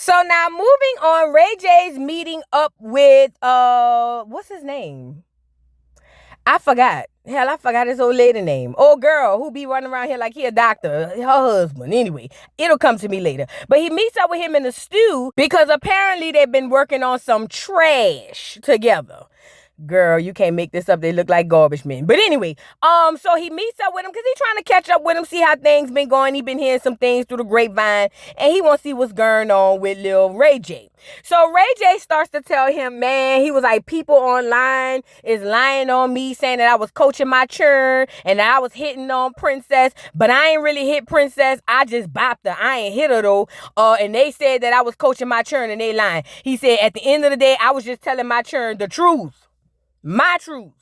So now moving on, Ray J's meeting up with what's his name? I forgot. Hell, I forgot his old lady name. Old girl who be running around here like he a doctor. Her husband. Anyway, it'll come to me later. But he meets up with him in the stew because apparently they've been working on some trash together. Girl, you can't make this up. They look like garbage men. But anyway, so he meets up with him because he's trying to catch up with him, see how things been going. He been hearing some things through the grapevine, and he wants to see what's going on with Lil Ray J. So Ray J starts to tell him, man, he was like, people online is lying on me, saying that I was coaching my churn and that I was hitting on Princess, but I ain't really hit Princess. I just bopped her. I ain't hit her though. And they said that I was coaching my churn and they lying. He said, at the end of the day, I was just telling my churn the truth. My truth.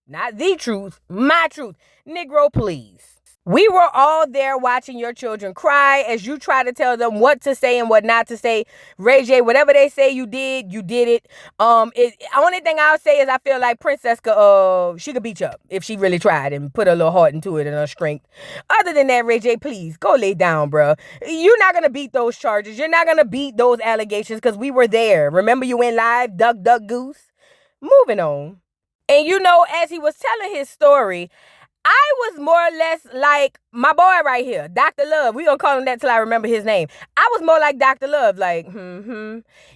Not the truth. My truth. Negro, please. We were all there watching your children cry as you try to tell them what to say and what not to say. Ray J, whatever they say you did it. Only thing I'll say is I feel like Princess could, she could beat you up if she really tried and put a little heart into it and her strength. Other than that, Ray J, please go lay down, bro. You're not gonna beat those charges. You're not gonna beat those allegations because we were there. Remember you went live, duck, goose. Moving on. And you know, as he was telling his story, I was more or less like my boy right here, Dr. Love. We gonna call him that till I remember his name. I was more like Dr. Love, like,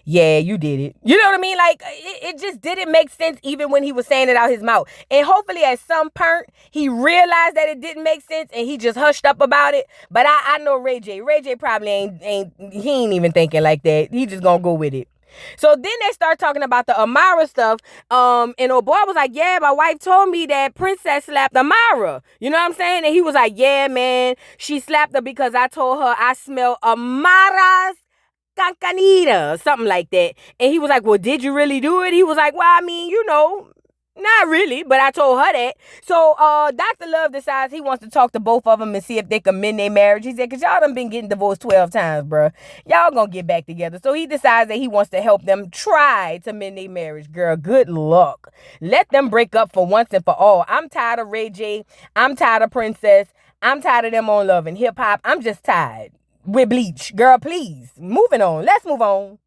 yeah, you did it. You know what I mean? Like, it just didn't make sense even when he was saying it out his mouth. And hopefully at some point, he realized that it didn't make sense and he just hushed up about it. But I know Ray J. Ray J probably he ain't even thinking like that. He just gonna go with it. So then they start talking about the Amara stuff. And old boy was like, yeah, my wife told me that Princess slapped Amara. You know what I'm saying? And he was like, yeah, man, she slapped her because I told her I smell Amara's cancanita, something like that. And he was like, well, did you really do it? He was like, well, I mean, you know, not really, but I told her that. So Dr. Love decides he wants to talk to both of them and see if they can mend their marriage. He said, because y'all done been getting divorced 12 times, bro. Y'all gonna get back together. So he decides that he wants to help them try to mend their marriage. Girl, good luck. Let them break up for once and for all. I'm tired of Ray J. I'm tired of Princess. I'm tired of them on Love and Hip Hop. I'm just tired. With Bleach. Girl, please. Moving on. Let's move on.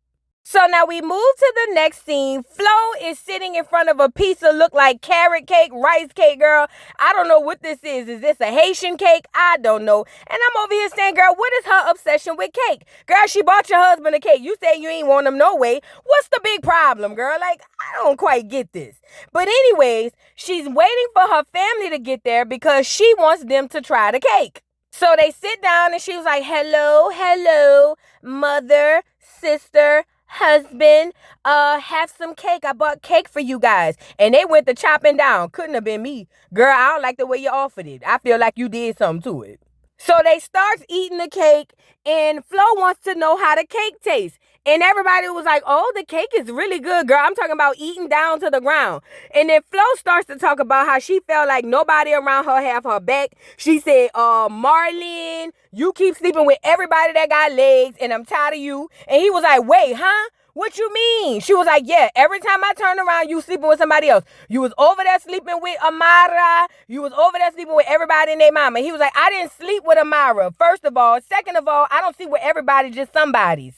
So now we move to the next scene. Flo is sitting in front of a piece of look like carrot cake, rice cake, girl. I don't know what this is. Is this a Haitian cake? I don't know. And I'm over here saying, girl, what is her obsession with cake? Girl, she bought your husband a cake. You say you ain't want him no way. What's the big problem, girl? Like, I don't quite get this. But anyways, she's waiting for her family to get there because she wants them to try the cake. So they sit down and she was like, hello, mother, sister, husband, have some cake. I bought cake for you guys. And they went to chopping down. Couldn't have been me. Girl, I don't like the way you offered it. I feel like you did something to it. So they start eating the cake and Flo wants to know how the cake tastes. And everybody was like, oh, the cake is really good, girl. I'm talking about eating down to the ground. And then Flo starts to talk about how she felt like nobody around her have her back. She said, Marlene, you keep sleeping with everybody that got legs and I'm tired of you. And he was like, wait, huh? What you mean? She was like, yeah, every time I turn around, you sleeping with somebody else. You was over there sleeping with Amara. You was over there sleeping with everybody and their mama. He was like, I didn't sleep with Amara, first of all. Second of all, I don't sleep with everybody, just somebody's.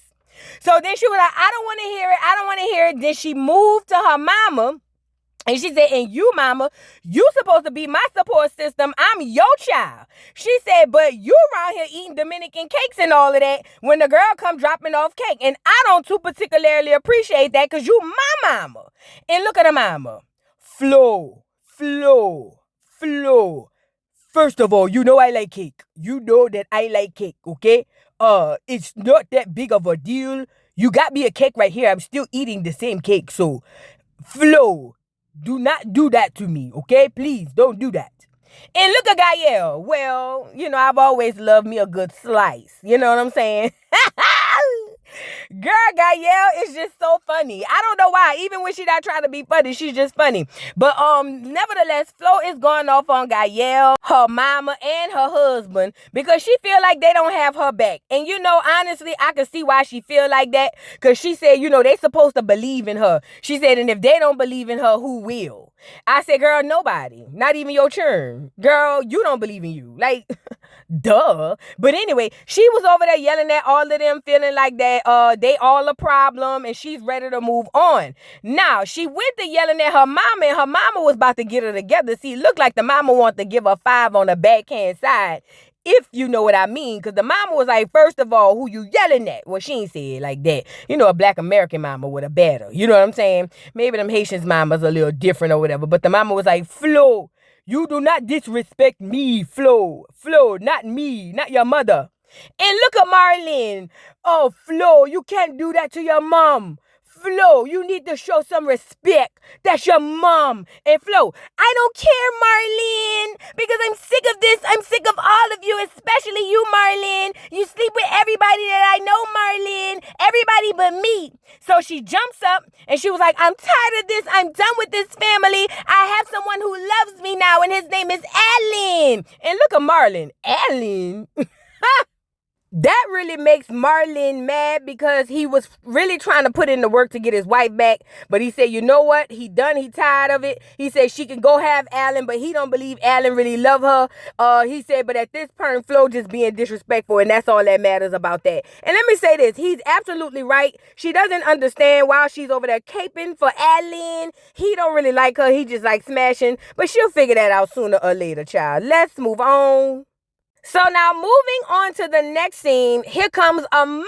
So then she was like, I don't want to hear it. I don't want to hear it. Then she moved to her mama. And she said, and you, mama, you supposed to be my support system. I'm your child. She said, but you around here eating Dominican cakes and all of that when the girl come dropping off cake. And I don't too particularly appreciate that because you my mama. And look at her mama. Flo. First of all, you know I like cake. You know that I like cake, okay? It's not that big of a deal. You got me a cake right here. I'm still eating the same cake. So, Flo, do not do that to me, okay? Please, don't do that. And look at Gaelle. Well, you know, I've always loved me a good slice. You know what I'm saying? Girl, Gaelle is just so funny. I don't know why. Even when she not trying to be funny, she's just funny. But nevertheless, Flo is going off on Gaelle, her mama, and her husband because she feel like they don't have her back. And you know, honestly, I can see why she feel like that because she said, you know, they supposed to believe in her. She said, and if they don't believe in her, who will? I said, girl, nobody. Not even your churn. Girl, you don't believe in you. Like, duh. But anyway, she was over there yelling at all of them, feeling like that they they all a problem, and she's ready to move on. Now, she went to yelling at her mama, and her mama was about to get her together. See, it looked like the mama wanted to give her 5 on the backhand side, if you know what I mean, because the mama was like, first of all, who you yelling at? Well, she ain't say it like that. You know, a black American mama would have better. You know what I'm saying? Maybe them Haitians mamas a little different or whatever, but the mama was like, Flo, you do not disrespect me, Flo. Flo, not me, not your mother. And look at Marlene. Oh, Flo, you can't do that to your mom. Flo, you need to show some respect. That's your mom. And Flo, I don't care, Marlene, because I'm sick of this. I'm sick of all of you, especially you, Marlene. You sleep with everybody that I know, Marlene. Everybody but me. So she jumps up and she was like, I'm tired of this. I'm done with this family. I have someone who loves me now, and his name is Alan. And look at Marlene. Alan? That really makes Marlon mad because he was really trying to put in the work to get his wife back. But he said, you know what? He tired of it. He said she can go have Alan, but he don't believe Alan really love her. He said, but at this point, Flo just being disrespectful, and that's all that matters about that. And let me say this. He's absolutely right. She doesn't understand why she's over there caping for Alan. He don't really like her. He just like smashing. But she'll figure that out sooner or later, child. Let's move on. So now moving on to the next scene, here comes Amara,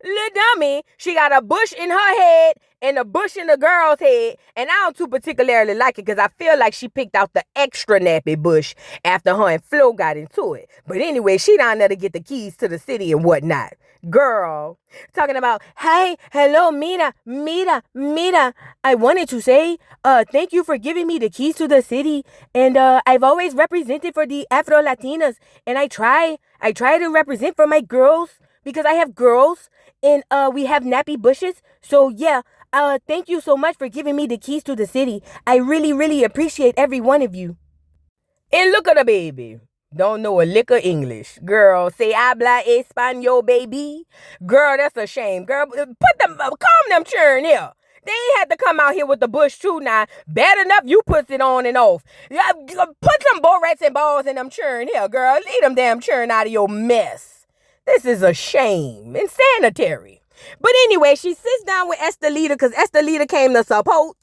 little dummy. She got a bush in her head and a bush in the girl's head. And I don't too particularly like it because I feel like she picked out the extra nappy bush after her and Flo got into it. But anyway, she down there to get the keys to the city and whatnot. Girl, talking about, hey, hello, Mira. I wanted to say, thank you for giving me the keys to the city. And I've always represented for the Afro-Latinas. And I try to represent for my girls because I have girls and we have nappy bushes. So yeah, thank you so much for giving me the keys to the city. I really, really appreciate every one of you. And look at the baby. Don't know a lick of English. Girl, say habla español, baby. Girl, that's a shame. Girl, calm them churn here. They ain't had to come out here with the bush too now. Bad enough you puts it on and off. Put some borets and balls in them churn here, girl. Leave them damn churn out of your mess. This is a shame. Insanitary. But anyway, she sits down with Estelita because Estelita came to support.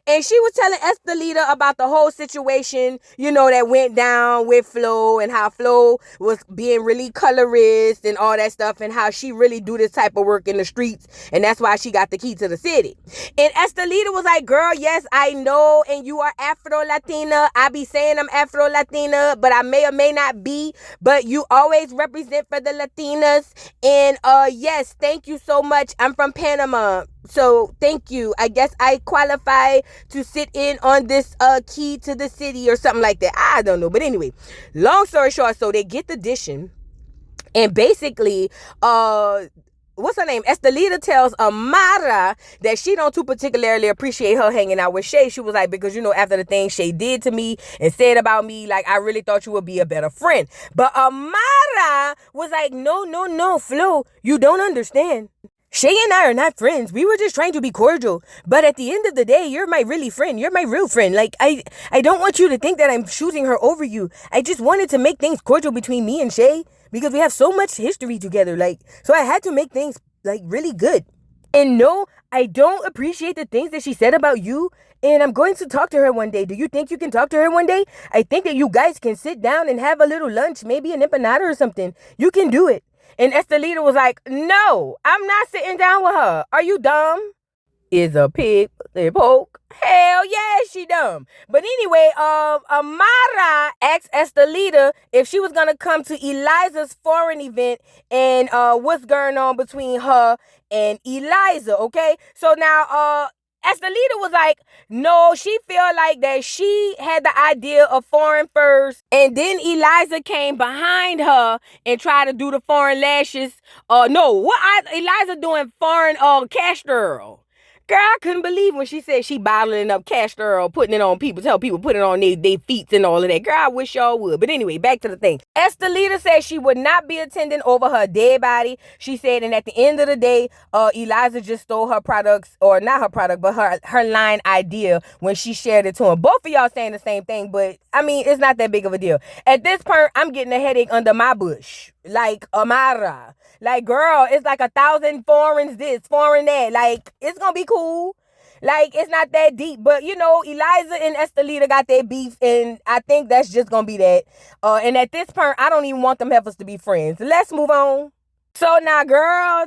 And she was telling Estelita about the whole situation, you know, that went down with Flo and how Flo was being really colorist and all that stuff and how she really do this type of work in the streets. And that's why she got the key to the city. And Estelita was like, girl, yes, I know. And you are Afro-Latina. I be saying I'm Afro-Latina, but I may or may not be. But you always represent for the Latinas. And yes, thank you so much. I'm from Panama. So thank you. I guess I qualify to sit in on this key to the city or something like that. I don't know. But anyway, long story short, so they get the dishing. And basically, what's her name? Estelita tells Amara that she don't too particularly appreciate her hanging out with Shay. She was like, because, you know, after the thing Shay did to me and said about me, like, I really thought you would be a better friend. But Amara was like, no, Flo, you don't understand. Shay and I are not friends. We were just trying to be cordial. But at the end of the day, you're my really friend. You're my real friend. Like, I don't want you to think that I'm choosing her over you. I just wanted to make things cordial between me and Shay because we have so much history together. Like, so I had to make things, like, really good. And no, I don't appreciate the things that she said about you. And I'm going to talk to her one day. Do you think you can talk to her one day? I think that you guys can sit down and have a little lunch, maybe an empanada or something. You can do it. And Estelita was like, no, I'm not sitting down with her. Are you dumb? Is a pig a poke? Hell yeah, she dumb. But anyway, Amara asked Estelita if she was going to come to Eliza's foreign event and what's going on between her and Eliza, okay? So now, Estelita was like, no, she feel like that she had the idea of foreign first, and then Eliza came behind her and tried to do the foreign lashes. Eliza doing foreign castor oil. Girl, I couldn't believe when she said she bottling up castor oil, putting it on people, tell people put it on their feet and all of that. Girl, I wish y'all would. But anyway, back to the thing. Estelita said she would not be attending over her dead body. She said, and at the end of the day, Eliza just stole her products, or not her product, but her line idea when she shared it to him. Both of y'all saying the same thing, but I mean, it's not that big of a deal. At this point, I'm getting a headache under my bush. like Amara. Like, girl, it's like 1,000 foreigns this, foreign that. Like, it's gonna be cool. Like, it's not that deep. But, you know, Eliza and Estelita got their beef, and I think that's just gonna be that. And at this point, I don't even want them heifers to be friends. Let's move on. So now, girl...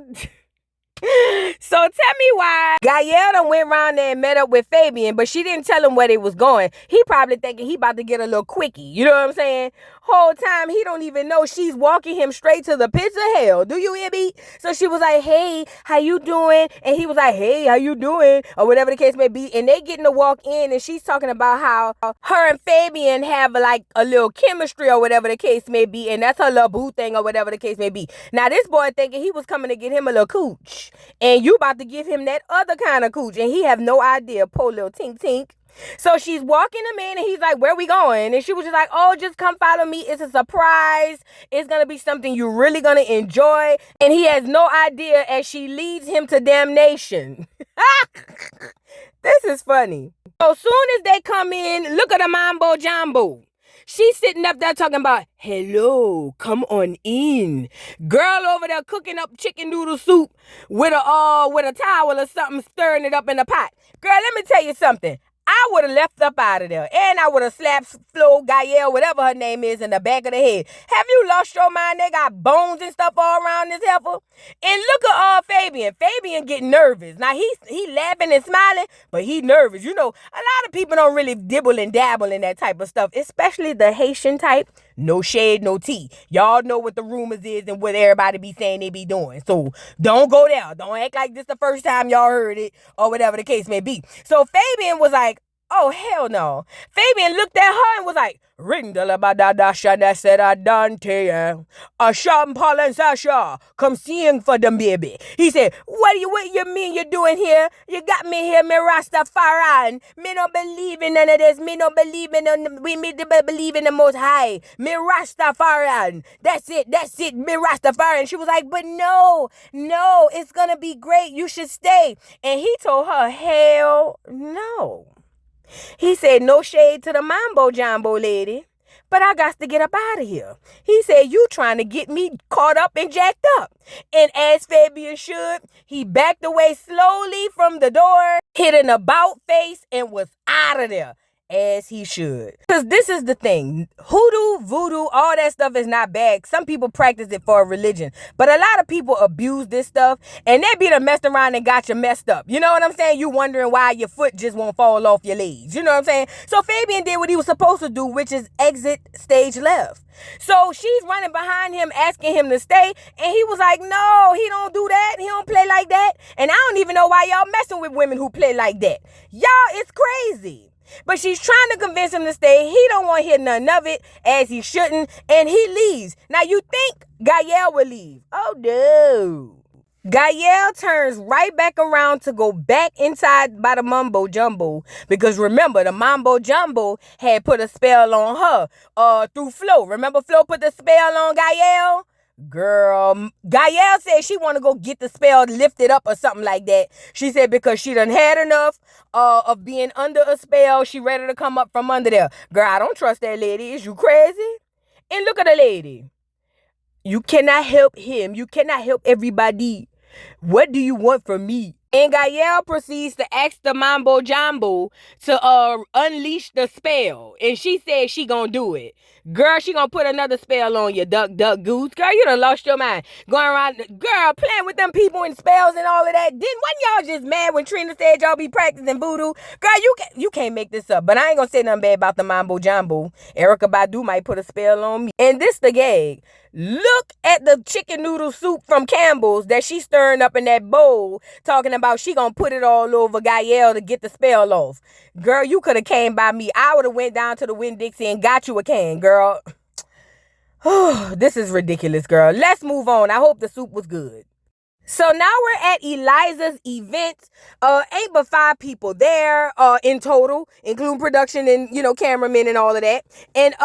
So tell me why Gaelle done went around there and met up with Fabian, but she didn't tell him where they was going. He probably thinking he about to get a little quickie. You know what I'm saying? Whole time he don't even know she's walking him straight to the pits of hell. Do you hear me? So she was like, hey, how you doing? And he was like, hey, how you doing? Or whatever the case may be. And they getting to walk in, and she's talking about how her and Fabian have like a little chemistry or whatever the case may be. And that's her little boo thing or whatever the case may be. Now this boy thinking he was coming to get him a little cooch. And you about to give him that other kind of cooch. And he have no idea. Poor little tink tink. So she's walking him in, and he's like, where we going? And she was just like, oh, just come follow me. It's a surprise. It's going to be something you're really going to enjoy. And he has no idea as she leads him to damnation. This is funny. So soon as they come in, look at the mambo jumbo. She's sitting up there talking about, hello, come on in. Girl over there cooking up chicken noodle soup with a towel or something, stirring it up in a pot. Girl, let me tell you something. I would have left up out of there. And I would have slapped Flo, Gaelle, whatever her name is, in the back of the head. Have you lost your mind? They got bones and stuff all around this heifer. And look at Fabian. Fabian getting nervous. Now, he laughing and smiling, but he nervous. You know, a lot of people don't really dibble and dabble in that type of stuff, especially the Haitian type. No shade, no tea. Y'all know what the rumors is and what everybody be saying they be doing. So don't go there. Don't act like this the first time y'all heard it or whatever the case may be. So Fabian was like, oh, hell no. Fabian looked at her and was like, ring de la badada shana sera dante. A champagne sasha. Come sing for them, baby. He said, what you mean you're doing here? You got me here, me Rastafarian. Me no believe in none of this. Me no believe in believe in the Most High. Me Rastafarian. That's it. Me Rastafarian. She was like, but no, it's gonna be great. You should stay. And he told her, hell no. He said, no shade to the mambo jumbo lady, but I got to get up out of here. He said, you trying to get me caught up and jacked up. And as Fabian should, he backed away slowly from the door, hit an about face, and was out of there. As he should. Because this is the thing. Hoodoo, voodoo, all that stuff is not bad. Some people practice it for a religion. But a lot of people abuse this stuff. And they be done messed around and got you messed up. You know what I'm saying? You wondering why your foot just won't fall off your legs. You know what I'm saying? So Fabian did what he was supposed to do, which is exit stage left. So she's running behind him, asking him to stay. And he was like, no, he don't do that. He don't play like that. And I don't even know why y'all messing with women who play like that. Y'all, it's crazy. But she's trying to convince him to stay. He don't want to hear none of it, as he shouldn't, and he leaves. Now, you think Gaelle will leave. Oh, no. Gaelle turns right back around to go back inside by the mumbo jumbo, because remember, the mumbo jumbo had put a spell on her through Flo. Remember Flo put the spell on Gaelle? Girl, Gaelle said she want to go get the spell lifted up or something like that. She said because she done had enough of being under a spell. She ready to come up from under there. Girl, I don't trust that lady. Is you crazy? And look at the lady. You cannot help him. You cannot help everybody. What do you want from me? And Gaelle proceeds to ask the mambo jumbo to unleash the spell. And she said she gonna do it. Girl, she gonna put another spell on you, duck, goose. Girl, you done lost your mind. Going around, girl, playing with them people and spells and all of that. Wasn't y'all just mad when Trina said y'all be practicing voodoo? Girl, you can't make this up. But I ain't gonna say nothing bad about the mambo jumbo. Erykah Badu might put a spell on me. And this the gag. Look at the chicken noodle soup from Campbell's that she stirring up in that bowl, talking about she gonna put it all over Gaelle to get the spell off. Girl, you could have came by me. I would have went down to the Winn-Dixie and got you a can, girl. This is ridiculous, girl. Let's move on. I hope the soup was good. So now we're at Eliza's event. Ain't but 5 people there in total, including production and, cameramen and all of that. And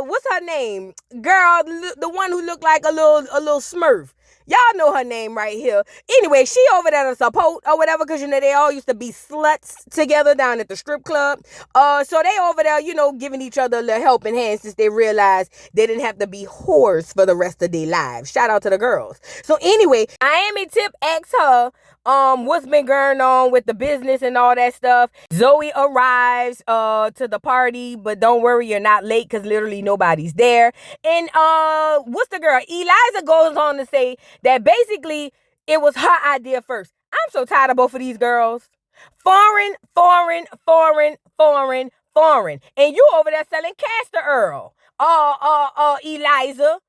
what's her name? Girl, the one who looked like a little Smurf. Y'all know her name right here. Anyway, she over there to support or whatever, because, you know, they all used to be sluts together down at the strip club. So they over there, you know, giving each other a little helping hand since they realized they didn't have to be whores for the rest of their lives. Shout out to the girls. So anyway, Miami Tip asked her, what's been going on with the business and all that stuff. Zoe arrives to the party, but don't worry, you're not late, because literally nobody's there. And what's the girl? Eliza goes on to say that basically it was her idea first. I'm so tired of both of these girls. Foreign. And you over there selling castor oil. Eliza.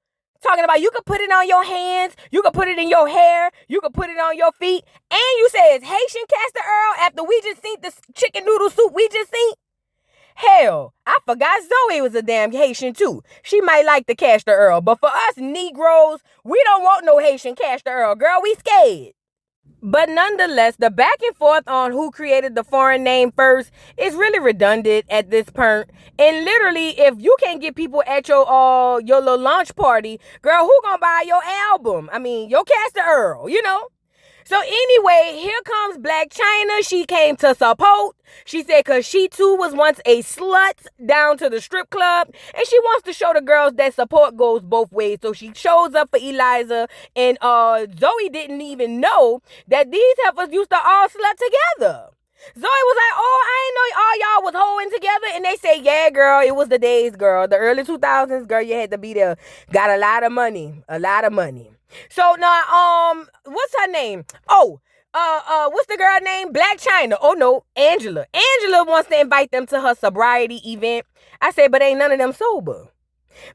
Talking about you could put it on your hands, you could put it in your hair, you could put it on your feet, and you say it's Haitian castor oil after we just seen the chicken noodle soup we just seen? Hell, I forgot Zoe was a damn Haitian too. She might like the castor oil, but for us Negroes, we don't want no Haitian castor oil, girl, we scared. But nonetheless, the back and forth on who created the foreign name first is really redundant at this point. And literally, if you can't get people at your little launch party, girl, who gonna buy your album? I mean, your Castor Earl, you know? So anyway, here comes Black China. She came to support. She said because she too was once a slut down to the strip club. And she wants to show the girls that support goes both ways. So she shows up for Eliza. And Zoe didn't even know that these heifers used to all slut together. Zoe was like, oh, I ain't know all y'all was hoeing together. And they say, yeah, girl, it was the days, girl. The early 2000s, girl, you had to be there. Got a lot of money. So now, what's her name? Oh, what's the girl name? Black China. Oh no, Angela. Angela wants to invite them to her sobriety event. I said, but ain't none of them sober.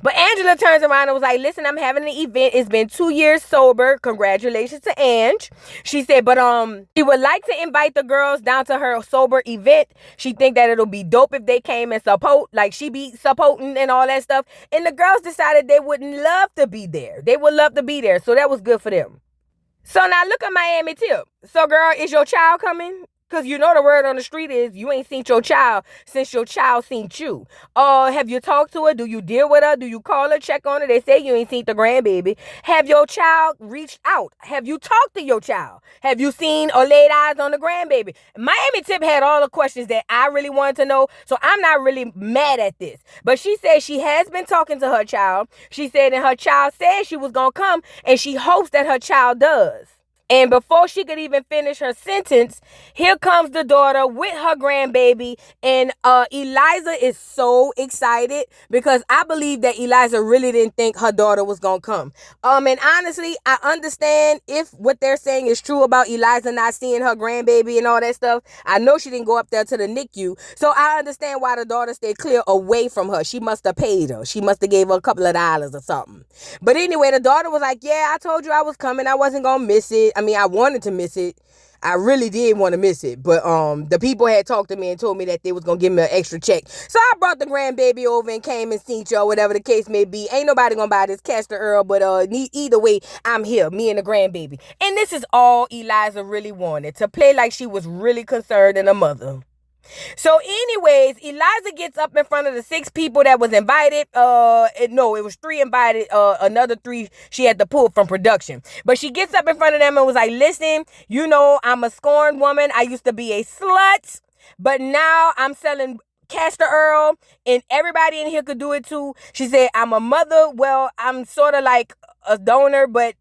But Angela turns around and was like, listen, I'm having an event. It's been 2 years sober. Congratulations to Ange. She said, but she would like to invite the girls down to her sober event. She think that it'll be dope if they came and support, like she be supporting and all that stuff. And the girls decided they would love to be there. They would love to be there. So that was good for them. So now look at Miami Tip. So girl, is your child coming? Because you know the word on the street is you ain't seen your child since your child seen you. Have you talked to her? Do you deal with her? Do you call her, check on her? They say you ain't seen the grandbaby. Have your child reached out? Have you talked to your child? Have you seen or laid eyes on the grandbaby? Miami Tip had all the questions that I really wanted to know, so I'm not really mad at this. But she said she has been talking to her child. She said and her child said she was going to come, and she hopes that her child does. And before she could even finish her sentence, here comes the daughter with her grandbaby. And Eliza is so excited because I believe that Eliza really didn't think her daughter was going to come. And honestly, I understand if what they're saying is true about Eliza not seeing her grandbaby and all that stuff. I know she didn't go up there to the NICU. So I understand why the daughter stayed clear away from her. She must have paid her. She must have gave her a couple of dollars or something. But anyway, the daughter was like, yeah, I told you I was coming. I wasn't going to miss it. I mean, I wanted to miss it. I really did want to miss it. But the people had talked to me and told me that they was going to give me an extra check. So I brought the grandbaby over and came and seen y'all, whatever the case may be. Ain't nobody going to buy this Castor Earl, but either way, I'm here, me and the grandbaby. And this is all Eliza really wanted, to play like she was really concerned and a mother. So anyways, Eliza gets up in front of the 6 people that was invited. No, it was 3 invited. Another 3 she had to pull from production. But she gets up in front of them and was like, listen, you know, I'm a scorned woman. I used to be a slut, but now I'm selling Castor Earl, and everybody in here could do it too. She said, I'm a mother. Well, I'm sort of like a donor, but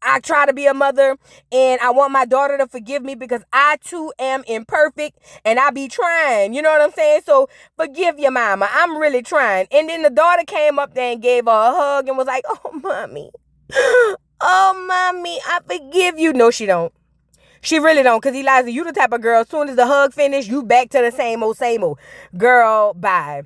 I try to be a mother, and I want my daughter to forgive me because I too am imperfect and I be trying. You know what I'm saying? So forgive your mama. I'm really trying. And then the daughter came up there and gave her a hug and was like, oh, mommy. Oh, mommy, I forgive you. No, she don't. She really don't, because Eliza, you the type of girl, as soon as the hug finish, you back to the same old. Girl, bye.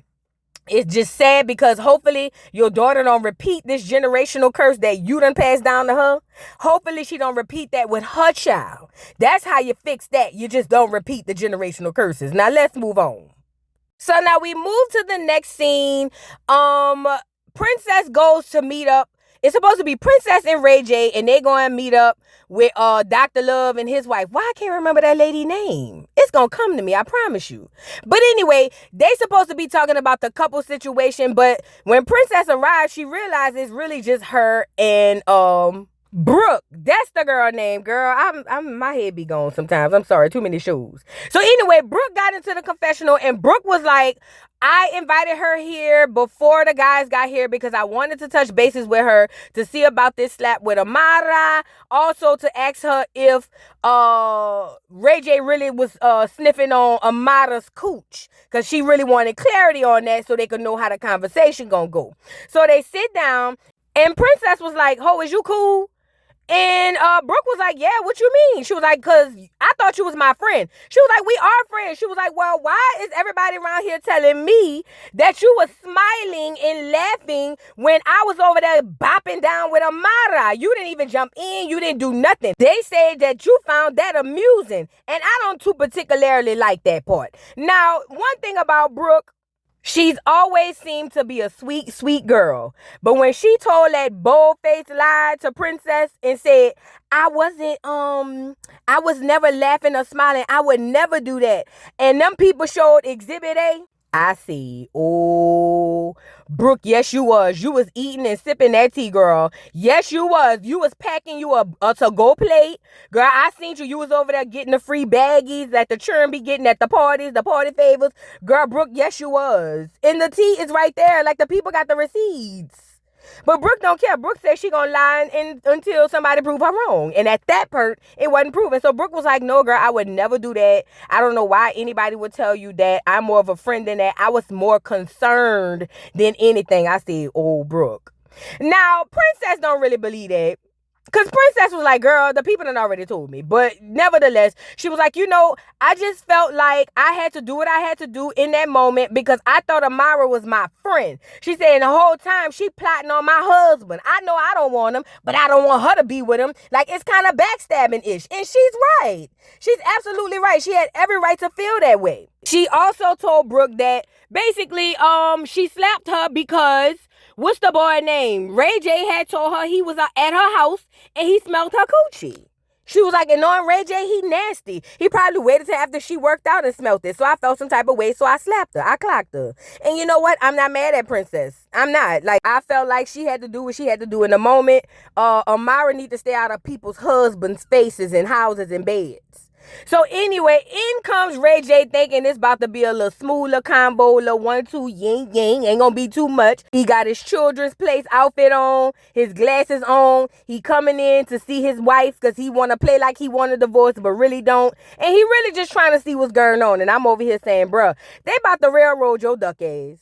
It's just sad because hopefully your daughter don't repeat this generational curse that you done passed down to her. Hopefully she don't repeat that with her child. That's how you fix that. You just don't repeat the generational curses. Now let's move on. So now we move to the next scene. Princess goes to meet up. It's supposed to be Princess and Ray J, and they going to meet up with Dr. Love and his wife. Why I can't remember that lady's name? It's going to come to me, I promise you. But anyway, they supposed to be talking about the couple situation, but when Princess arrives, she realizes it's really just her and Brooke, that's the girl name, girl. I'm my head be gone sometimes. I'm sorry, too many shoes. So anyway, Brooke got into the confessional and Brooke was like, I invited her here before the guys got here because I wanted to touch bases with her to see about this slap with Amara. Also to ask her if Ray J really was sniffing on Amara's cooch. Cause she really wanted clarity on that so they could know how the conversation gonna go. So they sit down and Princess was like, "Ho, is you cool?" And Brooke was like, "Yeah, what you mean?" She was like, "Cause I thought you was my friend." She was like, "We are friends." She was like, "Well, why is everybody around here telling me that you was smiling and laughing when I was over there bopping down with Amara? You didn't even jump in. You didn't do nothing." They said that you found that amusing. And I don't too particularly like that part. Now, one thing about Brooke, she's always seemed to be a sweet, sweet girl. But when she told that bold-faced lie to Princess and said, I was never laughing or smiling. I would never do that. And them people showed Exhibit A. I see. Oh, Brooke, yes, you was. You was eating and sipping that tea, girl. Yes, you was. You was packing you a to-go plate. Girl, I seen you. You was over there getting the free baggies that the churn be getting at the parties, the party favors. Girl, Brooke, yes, you was. And the tea is right there. Like, the people got the receipts. But Brooke don't care. Brooke said she gonna lie until somebody prove her wrong. And at that part, it wasn't proven. So Brooke was like, "No, girl, I would never do that. I don't know why anybody would tell you that. I'm more of a friend than that. I was more concerned than anything." I said, "Oh, Brooke." Now, Princess don't really believe that. Because Princess was like, "Girl, the people done already told me." But nevertheless, she was like, I just felt like I had to do what I had to do in that moment because I thought Amara was my friend. She said, and the whole time she plotting on my husband. I know I don't want him, but I don't want her to be with him. Like, it's kind of backstabbing-ish. And she's right. She's absolutely right. She had every right to feel that way. She also told Brooke that basically she slapped her because what's the boy name? Ray J had told her he was at her house and he smelled her coochie. She was like, and knowing Ray J, he nasty. He probably waited till after she worked out and smelled it. So I felt some type of way, so I slapped her. I clocked her. And you know what? I'm not mad at Princess. I'm not. Like, I felt like she had to do what she had to do in the moment. Amara need to stay out of people's husbands' faces and houses and beds. So anyway, in comes Ray J thinking it's about to be a little smoother combo, a little 1-2 yin yang. Ain't gonna be too much. He got his children's place outfit on, his glasses on. He coming in to see his wife because he want to play like he want a divorce, but really don't. And he really just trying to see what's going on. And I'm over here saying, bruh, they about to railroad your duck ass.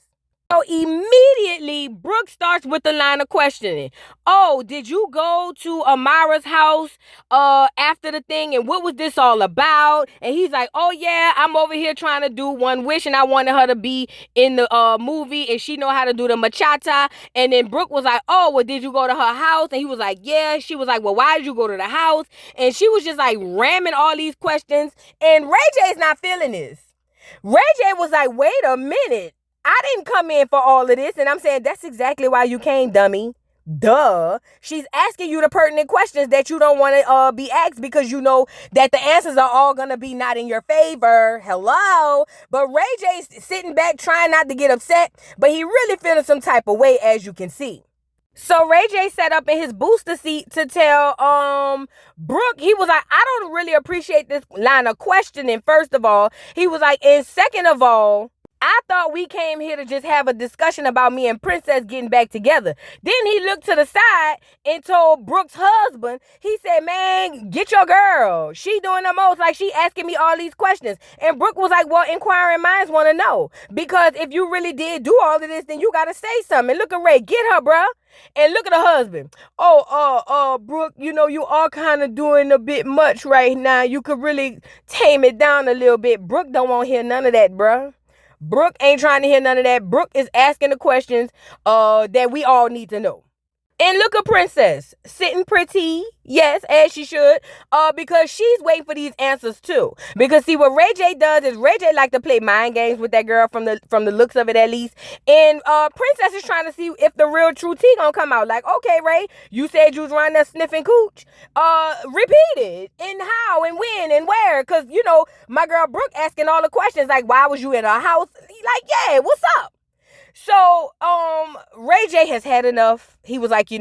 So immediately, Brooke starts with the line of questioning. "Oh, did you go to Amara's house after the thing? And what was this all about?" And he's like, "Oh, yeah, I'm over here trying to do One Wish, and I wanted her to be in the movie, and she know how to do the machata." And then Brooke was like, "Oh, well, did you go to her house?" And he was like, "Yeah." She was like, "Well, why did you go to the house?" And she was just like ramming all these questions. And Ray J's not feeling this. Ray J was like, "Wait a minute. I didn't come in for all of this." And I'm saying, that's exactly why you came, dummy. Duh. She's asking you the pertinent questions that you don't want to be asked because you know that the answers are all going to be not in your favor. Hello. But Ray J's sitting back trying not to get upset, but he really feeling some type of way, as you can see. So Ray J sat up in his booster seat to tell Brooke, he was like, "I don't really appreciate this line of questioning, first of all." He was like, and second of all, "I thought we came here to just have a discussion about me and Princess getting back together." Then he looked to the side and told Brooke's husband, he said, "Man, get your girl. She doing the most. Like, she asking me all these questions." And Brooke was like, "Well, inquiring minds want to know. Because if you really did do all of this, then you got to say something." And look at Ray. Get her, bruh. And look at the husband. "Oh, Brooke, you are kind of doing a bit much right now. You could really tame it down a little bit." Brooke don't want to hear none of that, bruh. Brooke ain't trying to hear none of that. Brooke is asking the questions that we all need to know. And look at Princess, sitting pretty, yes, as she should, because she's waiting for these answers too. Because see, what Ray J does is Ray J like to play mind games with that girl from the looks of it, at least. And Princess is trying to see if the real true tea gonna come out. Like, okay, Ray, you said you was around there sniffing cooch. Repeat it, and how, and when, and where? Because my girl Brooke asking all the questions like, why was you in our house? Like, yeah, what's up? So, Ray J has had enough. He was like,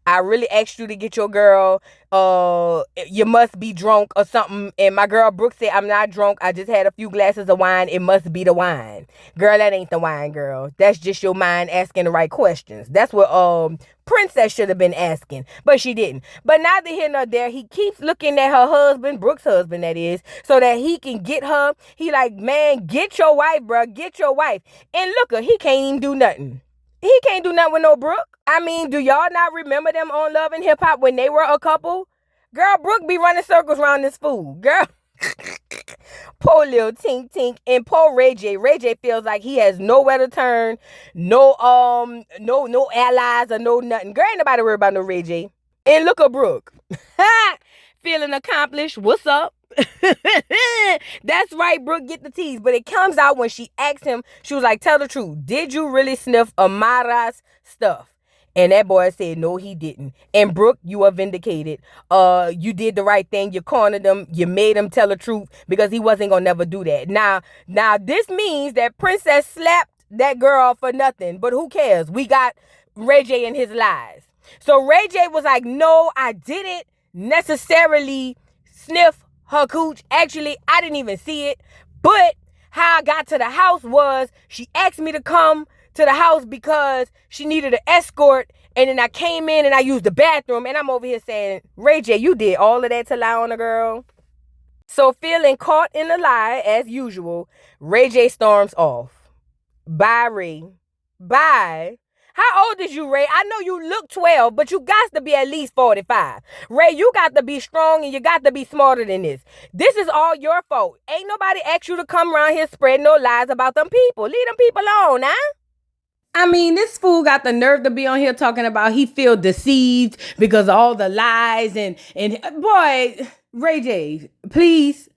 I really asked you to get your girl. You must be drunk or something. And my girl Brooke said, I'm not drunk. I just had a few glasses of wine. It must be the wine. Girl, that ain't the wine, girl. That's just your mind asking the right questions. That's what Princess should have been asking, but she didn't. But neither here nor there. He keeps looking at her husband, Brooke's husband, that is, so that he can get her. He like, man, get your wife, bro. Get your wife. And look, he can't even do nothing. He can't do nothing with no Brooke. I mean, do y'all not remember them on Love and Hip Hop when they were a couple? Girl, Brooke be running circles around this fool. Girl. Poor little Tink Tink. And poor Ray J. Ray J feels like he has nowhere to turn. No allies or no nothing. Girl, ain't nobody worry about no Ray J. And look at Brooke. Feeling accomplished. What's up? That's right, Brooke, get the tease. But it comes out when she asked him, she was like, tell the truth. Did you really sniff Amara's stuff? And that boy said, no, he didn't. And Brooke, you are vindicated. You did the right thing. You cornered him. You made him tell the truth because he wasn't going to never do that. Now, this means that Princess slapped that girl for nothing. But who cares? We got Ray J and his lies. So Ray J was like, no, I didn't necessarily sniff her cooch. Actually, I didn't even see it. But how I got to the house was she asked me to come to the house because she needed an escort. And then I came in and I used the bathroom. And I'm over here saying, Ray J, you did all of that to lie on a girl? So feeling caught in a lie as usual, Ray J storms off. Bye, Ray. Bye. How old is you, Ray? I know you look 12, but you got to be at least 45. Ray, you got to be strong and you got to be smarter than this. This is all your fault. Ain't nobody asked you to come around here spreading no lies about them people. Leave them people alone, huh? I mean, this fool got the nerve to be on here talking about he feel deceived because of all the lies and boy, Ray J, please.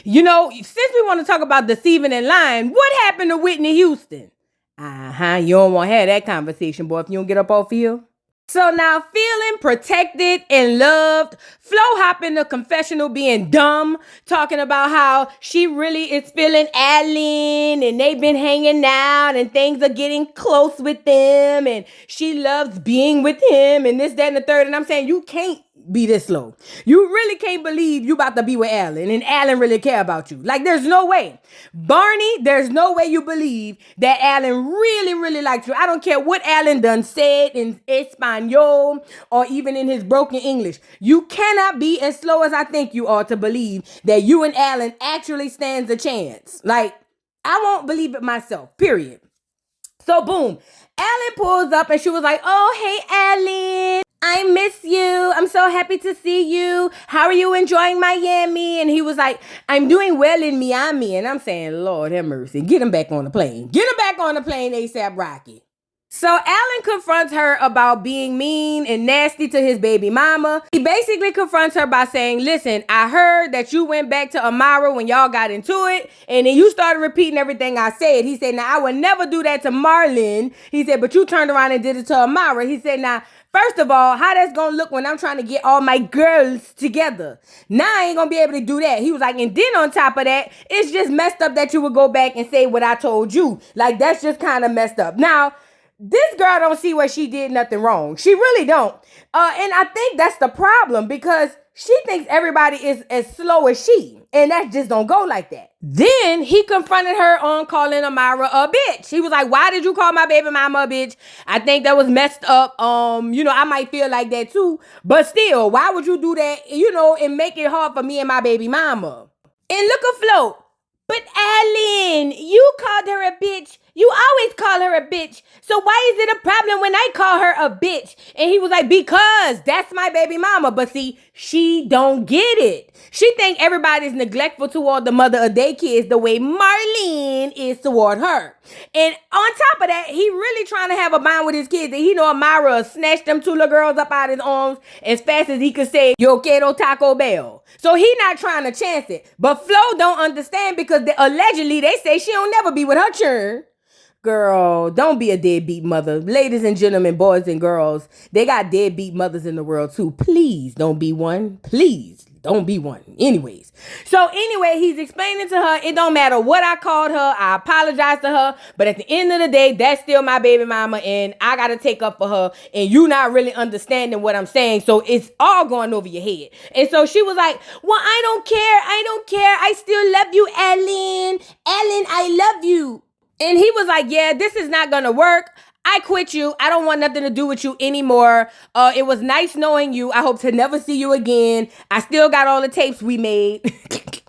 You know, since we want to talk about deceiving and lying, what happened to Whitney Houston? You don't want to have that conversation, boy, if you don't get up off here. So now feeling protected and loved, Flo hop in the confessional being dumb, talking about how she really is feeling Alan and they've been hanging out and things are getting close with them and she loves being with him and this, that, and the third. And I'm saying you can't be this slow. You really can't believe you about to be with Alan and Alan really care about you. Like there's no way. Barney, there's no way you believe that Alan really likes you. I don't care what Alan done said in Espanol or even in his broken English. You cannot be as slow as I think you are to believe that you and Alan actually stands a chance. Like, I won't believe it myself, period. So boom, Alan pulls up and she was like, oh, hey, Alan. I miss you. I'm so happy to see you. How are you enjoying Miami? And he was like, I'm doing well in Miami. And I'm saying, Lord have mercy. Get him back on the plane. Get him back on the plane, ASAP Rocky. So Alan confronts her about being mean and nasty to his baby mama. He basically confronts her by saying, listen, I heard that you went back to Amara when y'all got into it. And then you started repeating everything I said. He said, now I would never do that to Marlon. He said, but you turned around and did it to Amara. He said, now, first of all, how that's going to look when I'm trying to get all my girls together. Now I ain't going to be able to do that. He was like, and then on top of that, it's just messed up that you would go back and say what I told you. Like, that's just kind of messed up. Now, this girl don't see where she did nothing wrong. She really don't. And I think that's the problem because she thinks everybody is as slow as she. And that just don't go like that. Then he confronted her on calling Amara a bitch. He was like, why did you call my baby mama a bitch? I think that was messed up. I might feel like that too. But still, why would you do that, and make it hard for me and my baby mama? And look at Flo. But Alan, you called her a bitch. You always call her a bitch. So why is it a problem when I call her a bitch? And he was like, because that's my baby mama. But see, she don't get it. She think everybody's neglectful toward the mother of their kids the way Marlene is toward her. And on top of that, he really trying to have a bond with his kids. And he know Amara snatched them two little girls up out of his arms as fast as he could say, yo quiero Taco Bell. So he not trying to chance it. But Flo don't understand because allegedly they say she don't never be with her children. Girl, don't be a deadbeat mother. Ladies and gentlemen, boys and girls, they got deadbeat mothers in the world too. Please don't be one. Please don't be one. Anyways. So anyway, he's explaining to her, it don't matter what I called her. I apologize to her. But at the end of the day, that's still my baby mama. And I got to take up for her. And you not really understanding what I'm saying. So it's all going over your head. And so she was like, well, I don't care. I don't care. I still love you, Ellen. Ellen, I love you. And he was like, yeah, this is not going to work. I quit you. I don't want nothing to do with you anymore. It was nice knowing you. I hope to never see you again. I still got all the tapes we made.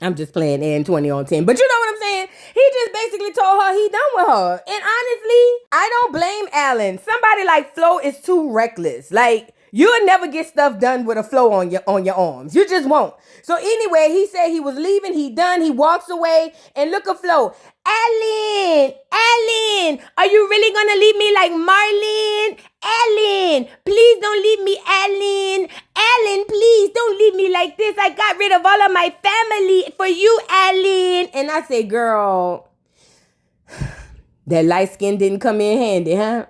I'm just playing in 20 on 10. But you know what I'm saying? He just basically told her he done with her. And honestly, I don't blame Alan. Somebody like Flo is too reckless. Like, you'll never get stuff done with a Flo on your arms. You just won't. So anyway, he said he was leaving. He done. He walks away. And look at Flo. Alan, are you really gonna leave me like Marlene? Alan, please don't leave me, Alan. Alan, please don't leave me like this. I got rid of all of my family for you, Alan. And I say, girl, that light skin didn't come in handy, huh?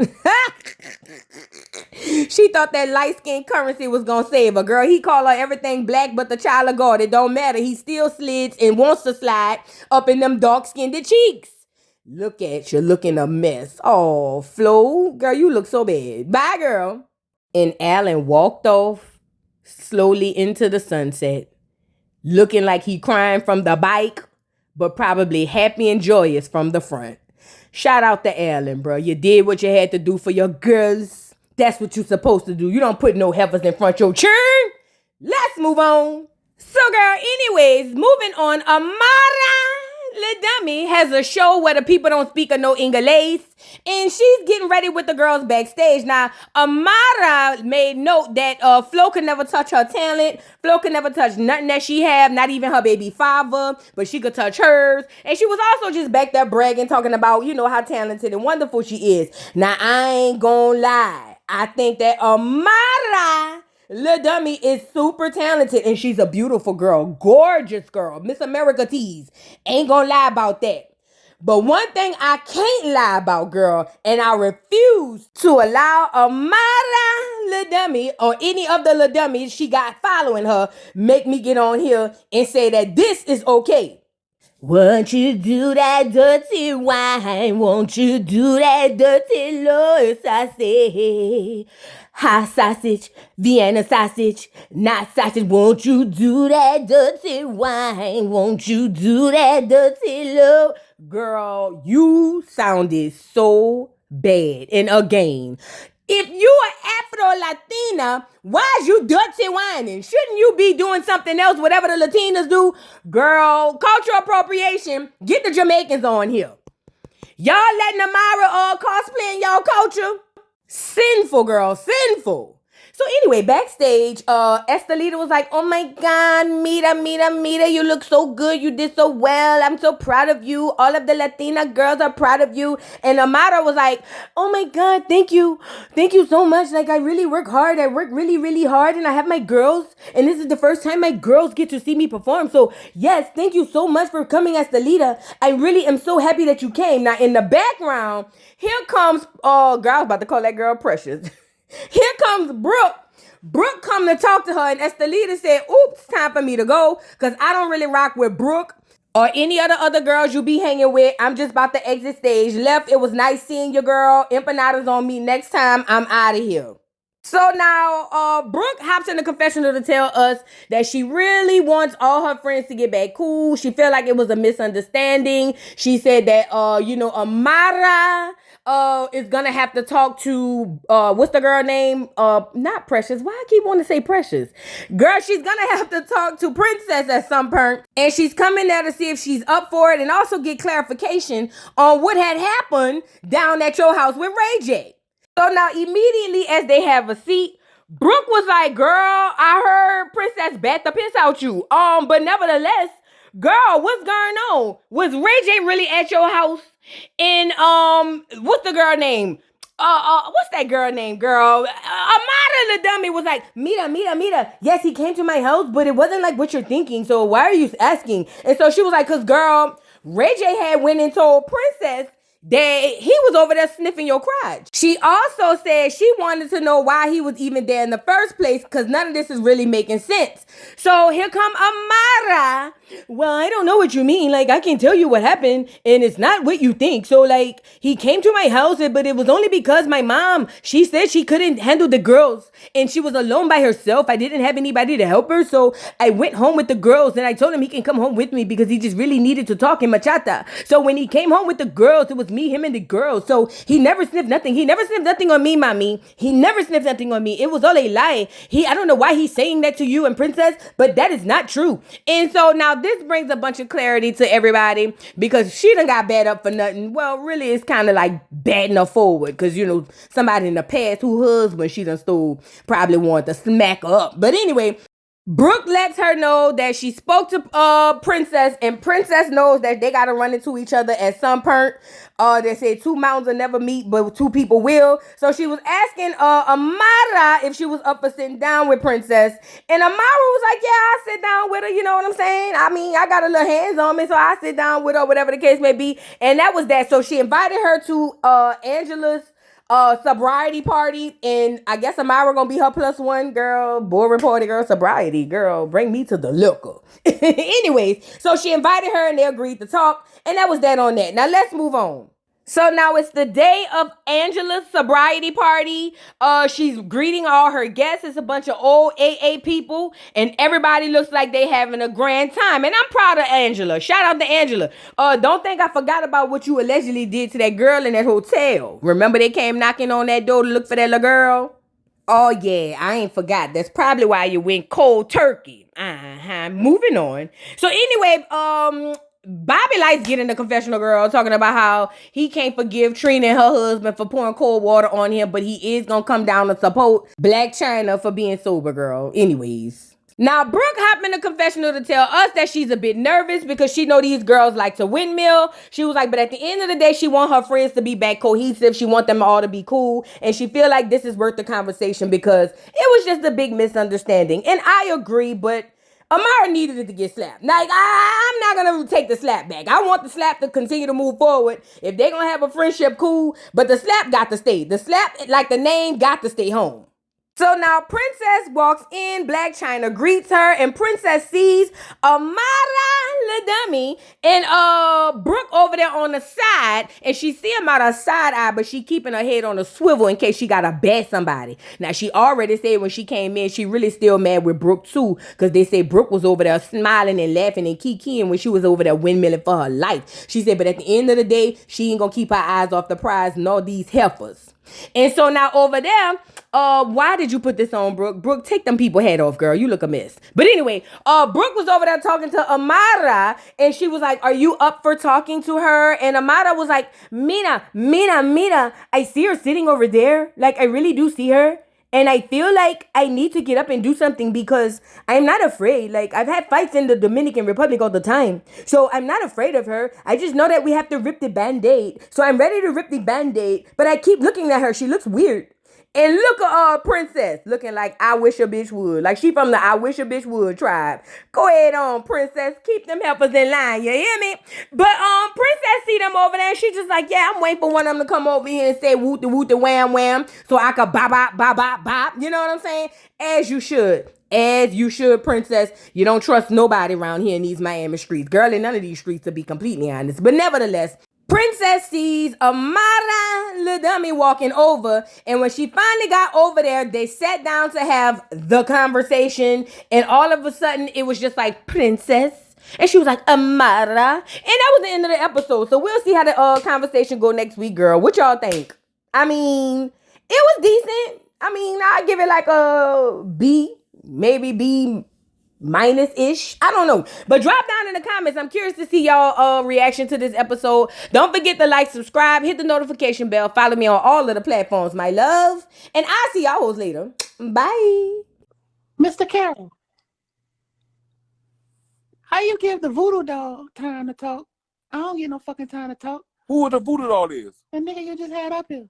She thought that light skin currency was gonna save her, girl. He called her everything black but the child of God. It don't matter. He still slides and wants to slide up in them dark-skinned cheeks. Look at you looking a mess. Oh, Flo, girl, you look so bad. Bye, girl. And Alan walked off slowly into the sunset, looking like he crying from the bike, but probably happy and joyous from the front. Shout out to Alan, bro. You did what you had to do for your girls. That's what you're supposed to do. You don't put no heifers in front of your churn. Let's move on. So, girl, anyways, moving on. Amara, little dummy, has a show where the people don't speak or no English. And she's getting ready with the girls backstage. Now, Amara made note that Flo could never touch her talent. Flo could never touch nothing that she have, not even her baby father, but she could touch hers. And she was also just back there bragging, talking about, you know, how talented and wonderful she is. Now, I ain't gonna lie. I think that Amara, little dummy, is super talented and she's a beautiful girl, gorgeous girl, Miss America tease. Ain't gonna lie about that. But one thing I can't lie about, girl, and I refuse to allow Amara, little dummy, or any of the little dummies she got following her, make me get on here and say that this is okay. Won't you do that dirty wine? Won't you do that dirty low sausage? Hot sausage, Vienna sausage, not sausage. Won't you do that dirty wine? Won't you do that dirty low? Girl, you sounded so bad. And again, if you are Afro-Latina, why is you dirty whining? Shouldn't you be doing something else, whatever the Latinas do? Girl, cultural appropriation, get the Jamaicans on here. Y'all letting Amara cosplay in y'all culture? Sinful, girl, sinful. So anyway, backstage, Estelita was like, oh my God, Mira, you look so good. You did so well. I'm so proud of you. All of the Latina girls are proud of you. And Amara was like, oh my God, thank you. Thank you so much. Like, I really work hard. I work really, really hard. And I have my girls. And this is the first time my girls get to see me perform. So yes, thank you so much for coming, Estelita. I really am so happy that you came. Now, in the background, here comes, girl, I was about to call that girl Precious. Here comes Brooke. Brooke come to talk to her, and Estelita said, oops, time for me to go, because I don't really rock with Brooke or any other girls you be hanging with. I'm just about to exit stage left. It was nice seeing you, girl. Empanadas on me next time. I'm out of here. So now, Brooke hops in the confessional to tell us that she really wants all her friends to get back cool. She felt like it was a misunderstanding. She said that, Amara is gonna have to talk to, what's the girl name? Not Precious. Why I keep wanting to say Precious? Girl, she's gonna have to talk to Princess at some point. And she's coming there to see if she's up for it and also get clarification on what had happened down at your house with Ray J. So now immediately as they have a seat, Brooke was like, girl, I heard Princess bat the piss out you. But nevertheless, girl, what's going on? Was Ray J really at your house? And what's the girl name? What's that girl name, girl? Amara the dummy was like, Mira. Yes, he came to my house, but it wasn't like what you're thinking. So why are you asking? And so she was like, cause girl, Ray J had went and told Princess, that he was over there sniffing your crotch. She also said she wanted to know why he was even there in the first place, because none of this is really making sense. So here come Amara. Well, I don't know what you mean. Like, I can tell you what happened, and it's not what you think. So, like, he came to my house, but it was only because my mom, she said she couldn't handle the girls, and she was alone by herself. I didn't have anybody to help her, so I went home with the girls, and I told him he can come home with me because he just really needed to talk in Machata. So when he came home with the girls, it was me, him, and the girls. So he never sniffed nothing. He never sniffed nothing on me, mommy. He never sniffed nothing on me. It was all a lie. I don't know why he's saying that to you and Princess, but that is not true. And so now this brings a bunch of clarity to everybody, because she done got bad up for nothing. Well, really, it's kind of like batting her forward, because, you know, somebody in the past who husband she done stole probably wanted to smack her up. But anyway, Brooke lets her know that she spoke to Princess, and Princess knows that they gotta run into each other at some point. They say two mountains will never meet, but two people will. So she was asking Amara if she was up for sitting down with Princess, and Amara was like, yeah, I sit down with her, you know what I'm saying? I mean, I got a little hands on me, so I sit down with her, whatever the case may be. And that was that. So she invited her to Angela's sobriety party, and I guess Amara gonna be her +1. Girl, boring party, girl, sobriety, girl, bring me to the liquor. Anyways, so she invited her and they agreed to talk, and that was that on that. Now let's move on. So now it's the day of Angela's sobriety party. She's greeting all her guests. It's a bunch of old AA people, and everybody looks like they having a grand time. And I'm proud of Angela. Shout out to Angela. Don't think I forgot about what you allegedly did to that girl in that hotel. Remember they came knocking on that door to look for that little girl? Oh yeah, I ain't forgot. That's probably why you went cold turkey. Moving on. So anyway, Bobby likes getting the confessional, girl, talking about how he can't forgive Trina and her husband for pouring cold water on him, but he is gonna come down and support Black China for being sober, girl. Anyways. Now, Brooke hopped in the confessional to tell us that she's a bit nervous because she know these girls like to windmill. She was like, but at the end of the day, she want her friends to be back cohesive. She want them all to be cool. And she feel like this is worth the conversation because it was just a big misunderstanding. And I agree, but Amara needed it to get slapped. Like, I'm not going to take the slap back. I want the slap to continue to move forward. If they're going to have a friendship, cool. But the slap got to stay. The slap, like the name, got to stay home. So now Princess walks in, Black China greets her, and Princess sees Amara the dummy and Brooke over there on the side, and she see him out her side eye, but she keeping her head on a swivel in case she gotta bat somebody. Now she already said when she came in, she really still mad with Brooke too, because they say Brooke was over there smiling and laughing and kikiing when she was over there windmilling for her life. She said, but at the end of the day, she ain't gonna keep her eyes off the prize and all these heifers. And so now over there, why did you put this on, Brooke? Brooke, take them people head off, girl. You look a mess. But anyway, Brooke was over there talking to Amara, and she was like, are you up for talking to her? And Amara was like, Mina, I see her sitting over there. Like, I really do see her. And I feel like I need to get up and do something because I'm not afraid. Like, I've had fights in the Dominican Republic all the time. So I'm not afraid of her. I just know that we have to rip the Band-Aid. So I'm ready to rip the Band-Aid. But I keep looking at her. She looks weird. And look at Princess looking like I wish a bitch would. Like she from the I wish a bitch would tribe. Go ahead on, Princess. Keep them helpers in line. You hear me? But Princess see them over there. And she just like, yeah, I'm waiting for one of them to come over here and say woot the wham wham. So I could bop bop bop bop bop. You know what I'm saying? As you should. As you should, Princess. You don't trust nobody around here in these Miami streets. Girl, in none of these streets, to be completely honest. But nevertheless, Princess sees Amara the dummy walking over, and when she finally got over there, they sat down to have the conversation, and all of a sudden, it was just like, Princess, and she was like, Amara, and that was the end of the episode, so we'll see how the conversation go next week, girl. What y'all think? I mean, it was decent. I mean, I give it like a B, maybe B minus-ish. I don't know. But drop down in the comments. I'm curious to see y'all reaction to this episode. Don't forget to like, subscribe, hit the notification bell. Follow me on all of the platforms, my love. And I'll see y'all later. Bye. Mr. Carroll, how you give the voodoo doll time to talk? I don't get no fucking time to talk. Who the voodoo doll is? The nigga you just had up here.